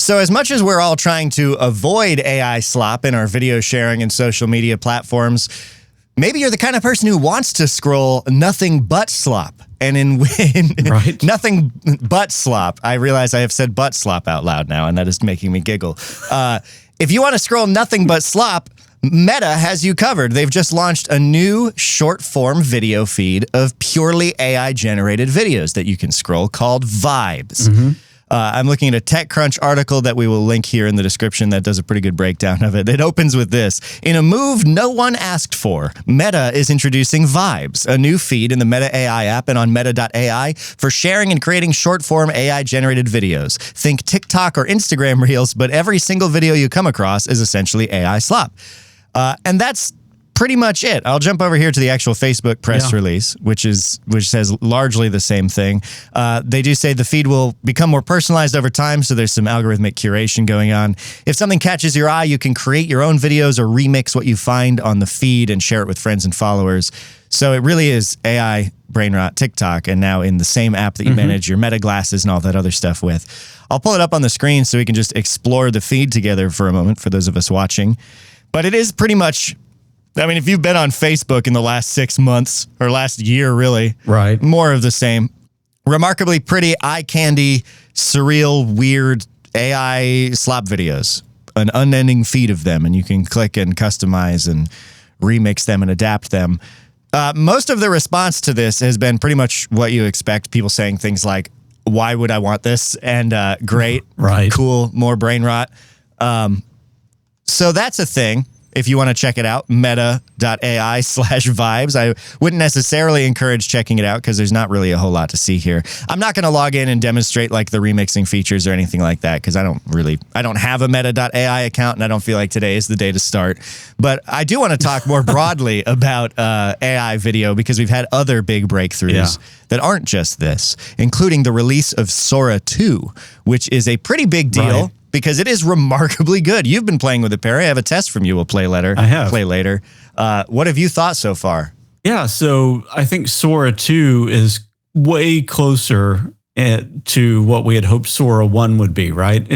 So as much as we're all trying to avoid AI slop in our video sharing and social media platforms, maybe you're the kind of person who wants to scroll nothing but slop. And in right. nothing but slop, I realize I have said butt slop out loud now, and that is making me giggle. If you want to scroll nothing but slop, Meta has you covered. They've just launched a new short-form video feed of purely AI-generated videos that you can scroll called Vibes. Mm-hmm. I'm looking at a TechCrunch article that we will link here in the description that does a pretty good breakdown of it. It opens with this. In a move no one asked for, Meta is introducing Vibes, a new feed in the Meta AI app and on meta.ai for sharing and creating short-form AI-generated videos. Think TikTok or Instagram Reels, but every single video you come across is essentially AI slop. And that's pretty much it. I'll jump over here to the actual Facebook press release, which says largely the same thing. They do say the feed will become more personalized over time, so there's some algorithmic curation going on. If something catches your eye, you can create your own videos or remix what you find on the feed and share it with friends and followers. So it really is AI brain rot TikTok, and now in the same app that you manage your Meta glasses and all that other stuff with. I'll pull it up on the screen so we can just explore the feed together for a moment for those of us watching. But it is pretty much, I mean, if you've been on Facebook in the last 6 months or last year, really, right, more of the same. Remarkably pretty, eye candy, surreal, weird AI slop videos, an unending feed of them, and you can click and customize and remix them and adapt them. Most of the response to this has been pretty much what you expect. People saying things like, why would I want this? And great, right, cool, more brain rot. So that's a thing. If you want to check it out, meta.ai/vibes. I wouldn't necessarily encourage checking it out because there's not really a whole lot to see here. I'm not going to log in and demonstrate like the remixing features or anything like that because I don't have a meta.ai account and I don't feel like today is the day to start. But I do want to talk more broadly about AI video because we've had other big breakthroughs that aren't just this, including the release of Sora 2, which is a pretty big deal. Right. Because it is remarkably good. You've been playing with it, Perry. I have a test from you. We'll play later. I have. Play later. What have you thought so far? Yeah, so I think Sora 2 is way closer to what we had hoped Sora 1 would be, right?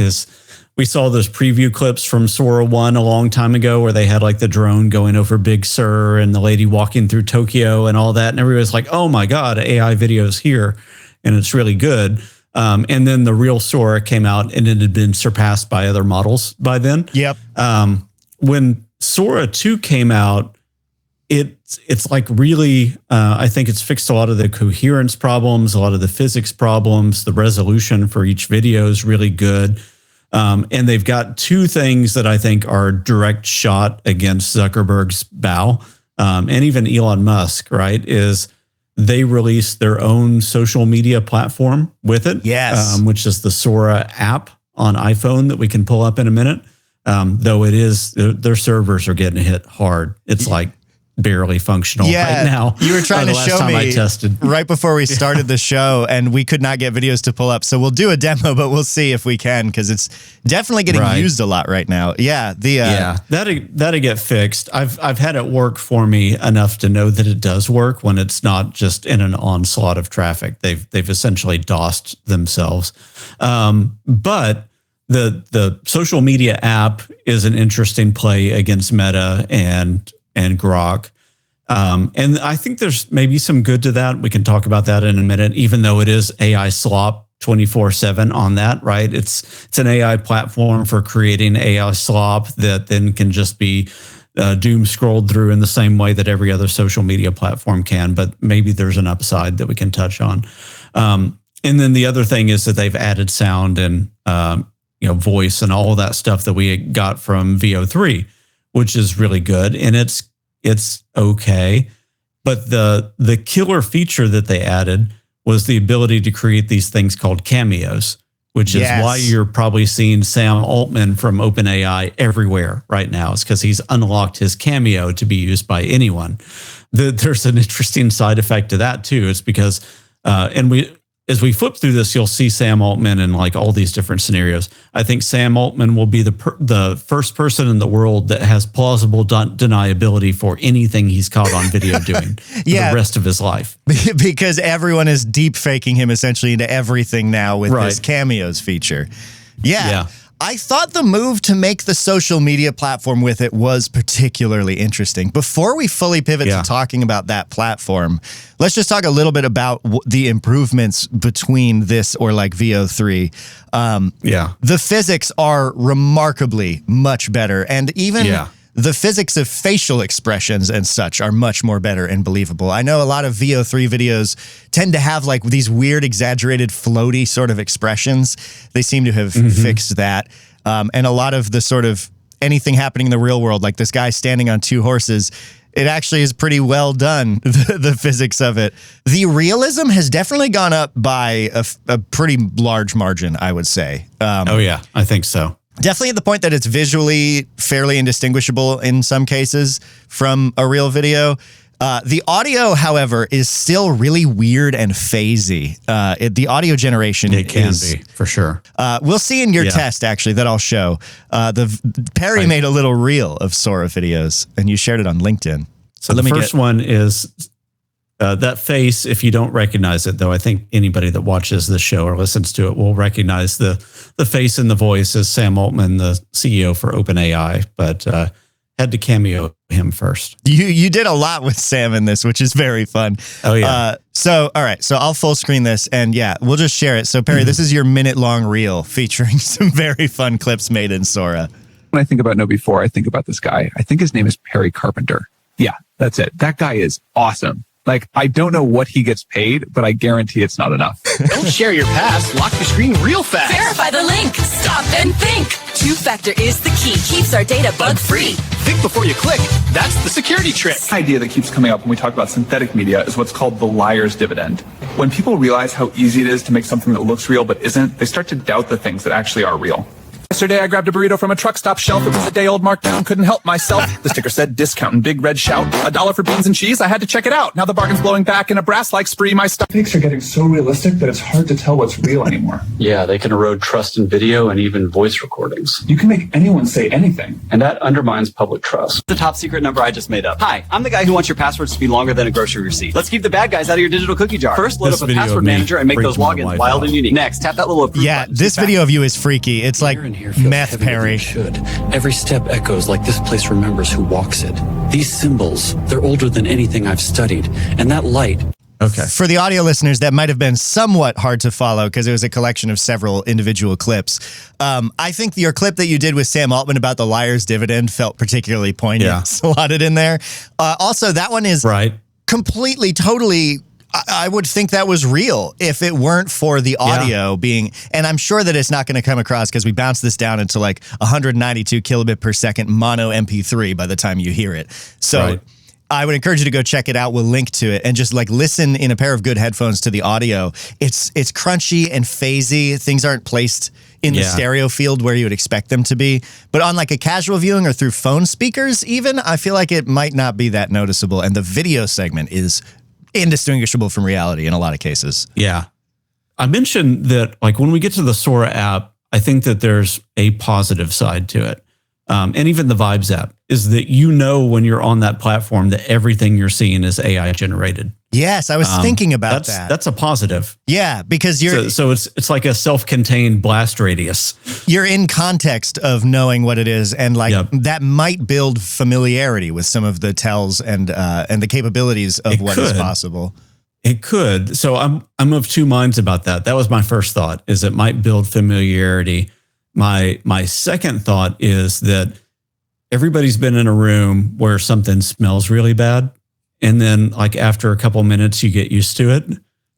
We saw those preview clips from Sora 1 a long time ago where they had like the drone going over Big Sur and the lady walking through Tokyo and all that. And everybody's like, oh my God, AI video's here. And it's really good. And then the real Sora came out and it had been surpassed by other models by then. Yep. When Sora 2 came out, it's like really, I think it's fixed a lot of the coherence problems, a lot of the physics problems. The resolution for each video is really good. And they've got two things that I think are direct shot against Zuckerberg's bow. And even Elon Musk, right, is they released their own social media platform with it, which is the Sora app on iPhone that we can pull up in a minute. Though their servers are getting hit hard. It's like barely functional right now. You were trying to show me I tested. right before we started the show, and we could not get videos to pull up. So we'll do a demo, but we'll see if we can because it's definitely getting used a lot right now. Yeah, that'll get fixed. I've had it work for me enough to know that it does work when it's not just in an onslaught of traffic. They've essentially DOSed themselves, but. The social media app is an interesting play against Meta and Grok. And I think there's maybe some good to that. We can talk about that in a minute, even though it is AI slop 24/7 on that, right? It's an AI platform for creating AI slop that then can just be doom scrolled through in the same way that every other social media platform can, but maybe there's an upside that we can touch on. And then the other thing is that they've added sound and voice and all of that stuff that we got from VO3, which is really good. And it's okay. But the killer feature that they added was the ability to create these things called cameos, which is why you're probably seeing Sam Altman from OpenAI everywhere right now. It's because he's unlocked his cameo to be used by anyone. There's an interesting side effect to that too. It's because, as we flip through this, you'll see Sam Altman in like all these different scenarios. I think Sam Altman will be the first person in the world that has plausible deniability for anything he's caught on video doing for the rest of his life. Because everyone is deep faking him essentially into everything now with this cameos feature. Yeah. I thought the move to make the social media platform with it was particularly interesting. Before we fully pivot to talking about that platform, let's just talk a little bit about the improvements between this or like VO3. The physics are remarkably much better, and even the physics of facial expressions and such are much more better and believable. I know a lot of VO3 videos tend to have like these weird, exaggerated, floaty sort of expressions. They seem to have fixed that. And a lot of the sort of anything happening in the real world, like this guy standing on two horses, it actually is pretty well done, the physics of it. The realism has definitely gone up by a pretty large margin, I would say. I think so. Definitely at the point that it's visually fairly indistinguishable in some cases from a real video. The audio, however, is still really weird and phasey. The audio generation can be, for sure. We'll see in your test, actually, that I'll show. Perry made a little reel of Sora videos, and you shared it on LinkedIn. So the first one is that face. If you don't recognize it, though, I think anybody that watches the show or listens to it will recognize the face and the voice as Sam Altman, the CEO for OpenAI, but had to cameo him first. You did a lot with Sam in this, which is very fun. Oh, yeah. All right. So I'll full screen this, and we'll just share it. So, Perry, this is your minute-long reel featuring some very fun clips made in Sora. When I think about KnowBe4, I think about this guy. I think his name is Perry Carpenter. Yeah, that's it. That guy is awesome. Like, I don't know what he gets paid, but I guarantee it's not enough. Don't share your pass. Lock your screen real fast. Verify the link. Stop and think. Two-factor is the key. Keeps our data bug-free. Think before you click. That's the security trick. The idea that keeps coming up when we talk about synthetic media is what's called the liar's dividend. When people realize how easy it is to make something that looks real but isn't, they start to doubt the things that actually are real. Yesterday, I grabbed a burrito from a truck stop shelf. It was a day old markdown, couldn't help myself. The sticker said discount and big red shout. $1 for beans and cheese, I had to check it out. Now the bargain's blowing back in a brass-like spree. My stuff. Fakes are getting so realistic that it's hard to tell what's real anymore. Yeah, they can erode trust in video and even voice recordings. You can make anyone say anything. And that undermines public trust. The top secret number I just made up. Hi, I'm the guy who wants your passwords to be longer than a grocery receipt. Let's keep the bad guys out of your digital cookie jar. First, load up a password manager and make those logins wild and unique. Next, tap that little approve button. This video of you is freaky. It's like meth, Perry. Should. Every step echoes like this place remembers who walks it. These symbols, they're older than anything I've studied. And that light. Okay. For the audio listeners, that might have been somewhat hard to follow because it was a collection of several individual clips. I think your clip that you did with Sam Altman about the liar's dividend felt particularly poignant, slotted in there. Also, that one is completely, totally... I would think that was real if it weren't for the audio being, and I'm sure that it's not going to come across because we bounced this down into like 192 kilobit per second mono MP3 by the time you hear it. So I would encourage you to go check it out. We'll link to it and just like listen in a pair of good headphones to the audio. It's crunchy and phasey. Things aren't placed in the stereo field where you would expect them to be. But on like a casual viewing or through phone speakers even, I feel like it might not be that noticeable. And the video segment is indistinguishable from reality in a lot of cases. Yeah. I mentioned that like when we get to the Sora app, I think that there's a positive side to it. And even the Vibes app is that when you're on that platform that everything you're seeing is AI generated. Yes, I was thinking about that. That's a positive. Yeah, because you're... So it's like a self-contained blast radius. You're in context of knowing what it is, and like that might build familiarity with some of the tells and the capabilities of what is possible. It could. So I'm of two minds about that. That was my first thought, is it might build familiarity. My second thought is that everybody's been in a room where something smells really bad. And then like after a couple minutes, you get used to it.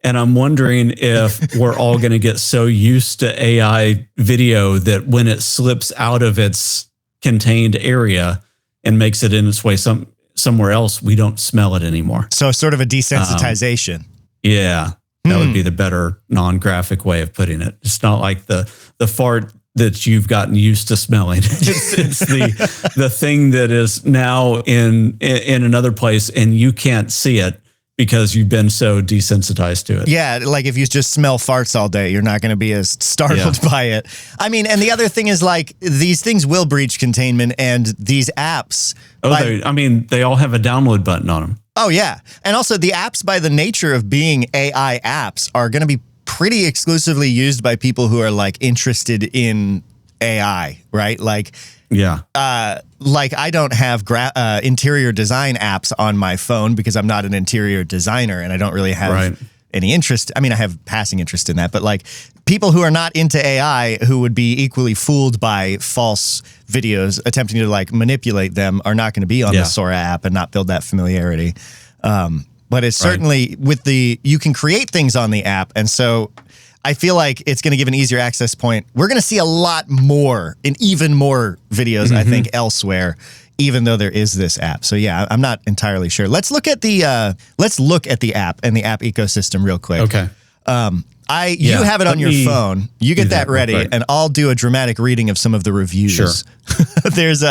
And I'm wondering if we're all going to get so used to AI video that when it slips out of its contained area and makes it in its way somewhere else, we don't smell it anymore. So sort of a desensitization. That would be the better non-graphic way of putting it. It's not like the fart that you've gotten used to smelling. It's the thing that is now in another place and you can't see it because you've been so desensitized to it. Yeah, like if you just smell farts all day, you're not going to be as startled by it. I mean, and the other thing is like these things will breach containment, and these apps... they all have a download button on them. Oh, yeah. And also the apps, by the nature of being AI apps, are going to be pretty exclusively used by people who are like interested in AI, right? Like, yeah. Like I don't have interior design apps on my phone because I'm not an interior designer and I don't really have any interest. I mean, I have passing interest in that, but like people who are not into AI who would be equally fooled by false videos attempting to like manipulate them are not going to be on the Sora app and not build that familiarity. But it's certainly with you can create things on the app. And so I feel like it's going to give an easier access point. We're going to see a lot more and even more videos, I think, elsewhere, even though there is this app. So yeah, I'm not entirely sure. Let's look at the app and the app ecosystem real quick. Okay. You have it on your phone. You get that ready, and I'll do a dramatic reading of some of the reviews. Sure. There's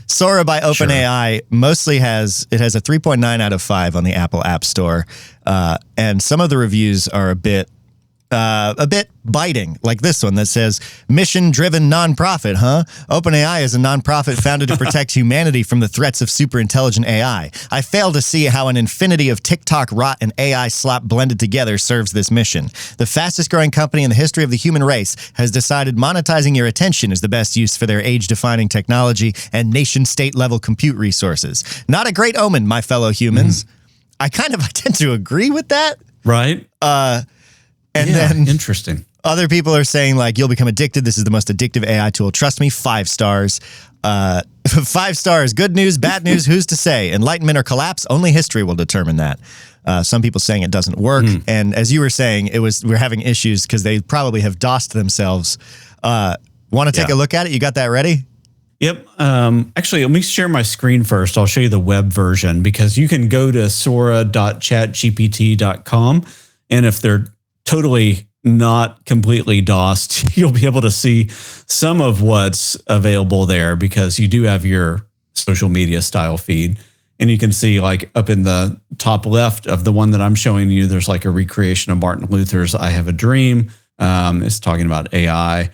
Sora by OpenAI mostly has a 3.9 out of 5 on the Apple App Store, and some of the reviews are a bit biting, like this one that says, mission-driven nonprofit, huh? OpenAI is a nonprofit founded to protect humanity from the threats of superintelligent AI. I fail to see how an infinity of TikTok rot and AI slop blended together serves this mission. The fastest-growing company in the history of the human race has decided monetizing your attention is the best use for their age-defining technology and nation-state level compute resources. Not a great omen, my fellow humans. I tend to agree with that. Right. And then interesting. Other people are saying like, you'll become addicted. This is the most addictive AI tool. Trust me, 5 stars. 5 stars. Good news, bad news. Who's to say? Enlightenment or collapse? Only history will determine that. Some people saying it doesn't work. And as you were saying, we're having issues because they probably have DOSed themselves. Want to take a look at it? You got that ready? Yep. Actually, let me share my screen first. I'll show you the web version because you can go to sora.chatgpt.com. And if they're totally not completely DOSed, you'll be able to see some of what's available there because you do have your social media style feed. And you can see like up in the top left of the one that I'm showing you, there's like a recreation of Martin Luther's I Have a Dream. It's talking about AI.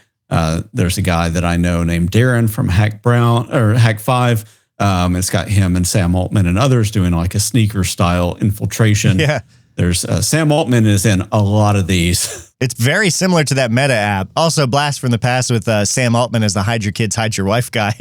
There's a guy that I know named Darren from Hack 5. It's got him and Sam Altman and others doing like a sneaker style infiltration. Yeah. There's Sam Altman is in a lot of these. It's very similar to that Meta app. Also, blast from the past with Sam Altman as the hide your kids, hide your wife guy.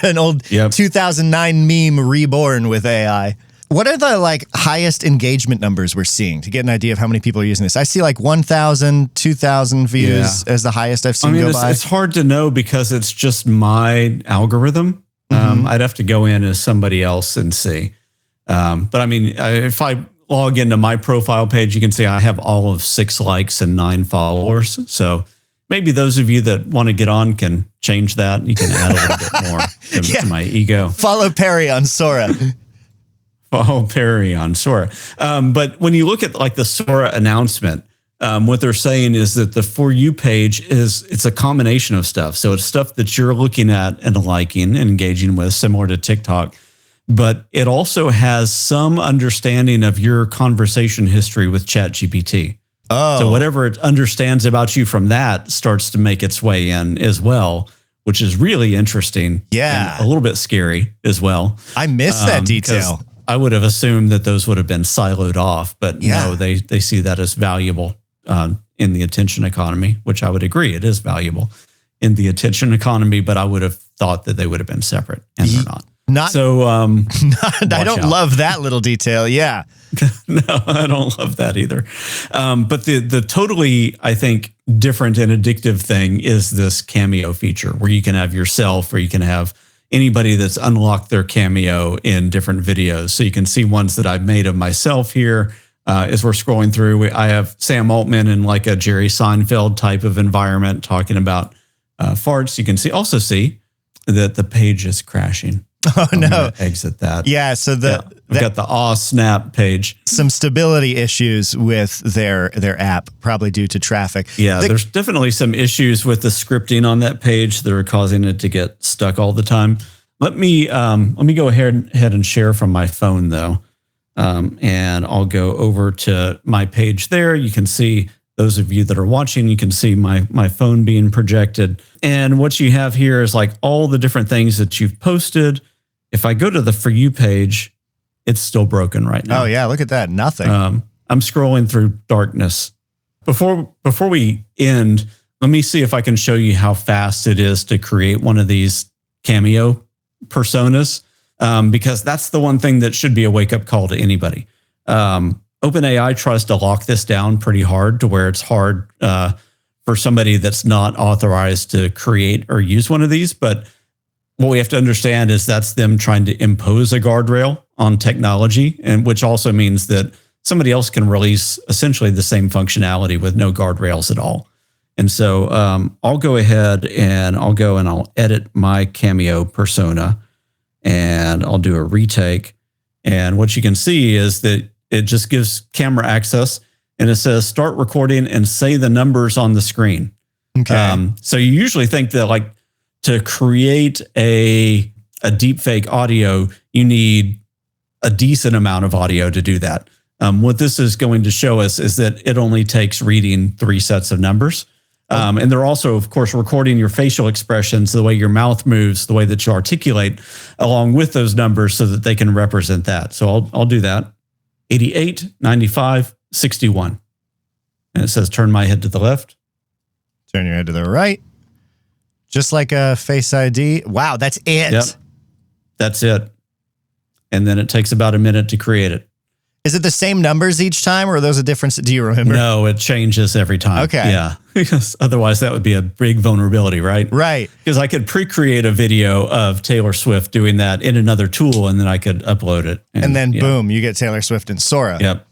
An old 2009 meme reborn with AI. What are the like highest engagement numbers we're seeing to get an idea of how many people are using this? I see like 1,000, 2,000 views as the highest I've seen go by. It's hard to know because it's just my algorithm. I'd have to go in as somebody else and see. But I mean, if I log into my profile page, you can see I have all of 6 likes and 9 followers. So maybe those of you that want to get on can change that. You can add a little bit more to my ego. Follow Perry on Sora. Follow Perry on Sora. But when you look at like the Sora announcement, what they're saying is that the For You page it's a combination of stuff. So it's stuff that you're looking at and liking and engaging with, similar to TikTok. But it also has some understanding of your conversation history with ChatGPT. Oh. So whatever it understands about you from that starts to make its way in as well, which is really interesting. Yeah. And a little bit scary as well. I missed that detail. I would have assumed that those would have been siloed off, but no, they see that as valuable in the attention economy, which I would agree. It is valuable in the attention economy, but I would have thought that they would have been separate, and they're not. I don't love that little detail. Yeah. No, I don't love that either. But the totally, I think, different and addictive thing is this cameo feature where you can have yourself or you can have anybody that's unlocked their cameo in different videos. So you can see ones that I've made of myself here. As we're scrolling through, I have Sam Altman in like a Jerry Seinfeld type of environment talking about farts. You can also see that the page is crashing. Oh, no. Exit that. Yeah. So we've got the snap page. Some stability issues with their app, probably due to traffic. Yeah, there's definitely some issues with the scripting on that page that are causing it to get stuck all the time. Let me go ahead and share from my phone though. And I'll go over to my page there. You can see, those of you that are watching, you can see my phone being projected. And what you have here is like all the different things that you've posted. If I go to the For You page, it's still broken right now. Oh yeah, look at that. Nothing. I'm scrolling through darkness. Before we end, let me see if I can show you how fast it is to create one of these cameo personas, because that's the one thing that should be a wake-up call to anybody. OpenAI tries to lock this down pretty hard to where it's hard for somebody that's not authorized to create or use one of these. But what we have to understand is that's them trying to impose a guardrail on technology, and which also means that somebody else can release essentially the same functionality with no guardrails at all. And so I'll go ahead and I'll edit my cameo persona, and I'll do a retake. And what you can see is that it just gives camera access, and it says start recording and say the numbers on the screen. Okay. So you usually think that like to create a deepfake audio, you need a decent amount of audio to do that. What this is going to show us is that it only takes reading 3 sets of numbers. And they're also, of course, recording your facial expressions, the way your mouth moves, the way that you articulate, along with those numbers so that they can represent that. So I'll do that. 88, 95, 61. And it says, turn my head to the left. Turn your head to the right. Just like a Face ID. Wow, that's it. Yep. That's it. And then it takes about a minute to create it. Is it the same numbers each time, or are those a difference? Do you remember? No, it changes every time. Okay. Yeah. Because otherwise that would be a big vulnerability, right? Right. Because I could pre-create a video of Taylor Swift doing that in another tool, and then I could upload it. And then boom, you get Taylor Swift and Sora. Yep.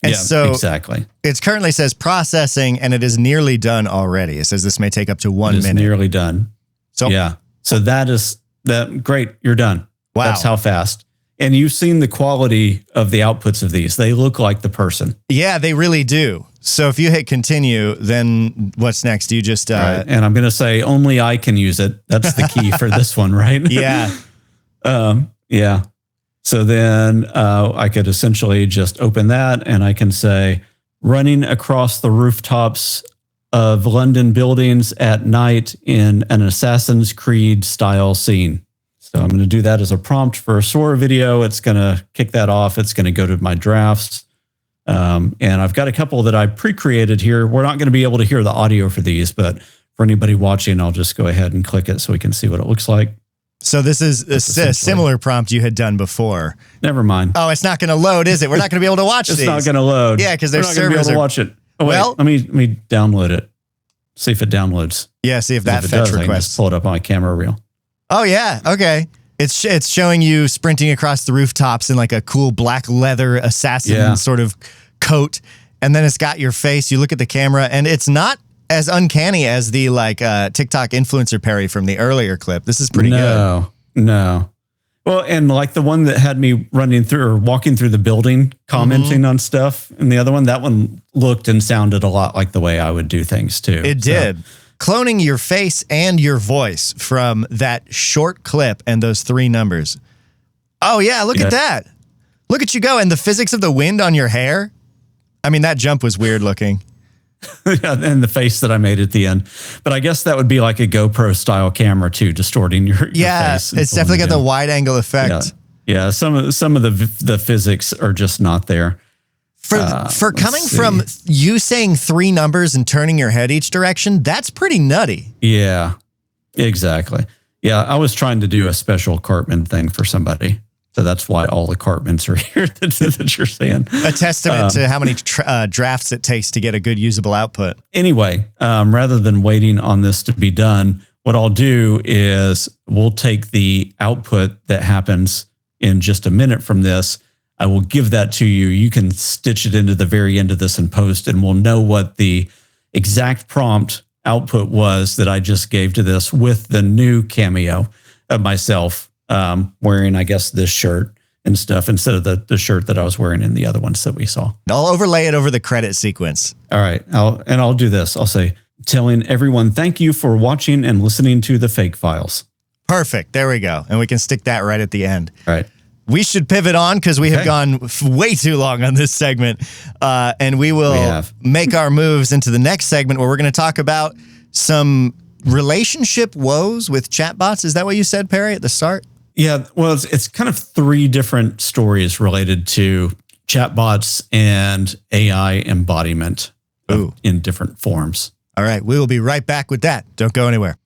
And so exactly. It currently says processing, and it is nearly done already. It says this may take up to 1 minute. It's nearly done. So yeah. So that great. You're done. Wow. That's how fast. And you've seen the quality of the outputs of these. They look like the person. Yeah, they really do. So if you hit continue, then what's next? You just right. And I'm going to say only I can use it. That's the key for this one, right? Yeah. Yeah. So then I could essentially just open that, and I can say running across the rooftops of London buildings at night in an Assassin's Creed style scene. So I'm going to do that as a prompt for a Sora video. It's going to kick that off. It's going to go to my drafts. And I've got a couple that I pre-created here. We're not going to be able to hear the audio for these, but for anybody watching, I'll just go ahead and click it so we can see what it looks like. So this is a similar prompt you had done before. Never mind. Oh, it's not going to load, is it? We're not going to be able to watch these. It's not going to load. Yeah, because their servers are not going to be able to watch it. Oh, wait, well, let me download it. See if it downloads. Yeah, see if that if fetch does, request. just pull it up on my camera reel. Oh yeah, okay. It's showing you sprinting across the rooftops in like a cool black leather assassin sort of coat, and then it's got your face. You look at the camera, and it's not as uncanny as the like TikTok influencer Perry from the earlier clip. This is pretty good. No. Well, and like the one that had me running through or walking through the building, commenting on stuff, and the other one, that one looked and sounded a lot like the way I would do things too. It did. Cloning your face and your voice from that short clip and those 3 numbers. Oh yeah, look at that. Look at you go. And the physics of the wind on your hair. I mean, that jump was weird looking. Yeah, and the face that I made at the end. But I guess that would be like a GoPro style camera too, distorting your face. It's definitely got the wide angle effect. Yeah, some of the physics are just not there. For coming from you saying 3 numbers and turning your head each direction, that's pretty nutty. Yeah, exactly. Yeah, I was trying to do a special Cartman thing for somebody. So that's why all the Cartmans are here that you're saying. A testament to how many drafts it takes to get a good usable output. Anyway, rather than waiting on this to be done, what I'll do is we'll take the output that happens in just a minute from this. I will give that to you. You can stitch it into the very end of this and post, and we'll know what the exact prompt output was that I just gave to this with the new cameo of myself wearing, I guess, this shirt and stuff instead of the shirt that I was wearing in the other ones that we saw. I'll overlay it over the credit sequence. All right. I'll do this. I'll say, telling everyone, thank you for watching and listening to the FAIK Files. Perfect. There we go. And we can stick that right at the end. All right. We should pivot on because we have gone way too long on this segment. And we will make our moves into the next segment where we're going to talk about some relationship woes with chatbots. Is that what you said, Perry, at the start? Yeah. Well, it's kind of 3 different stories related to chatbots and AI embodiment in different forms. All right, we will be right back with that. Don't go anywhere.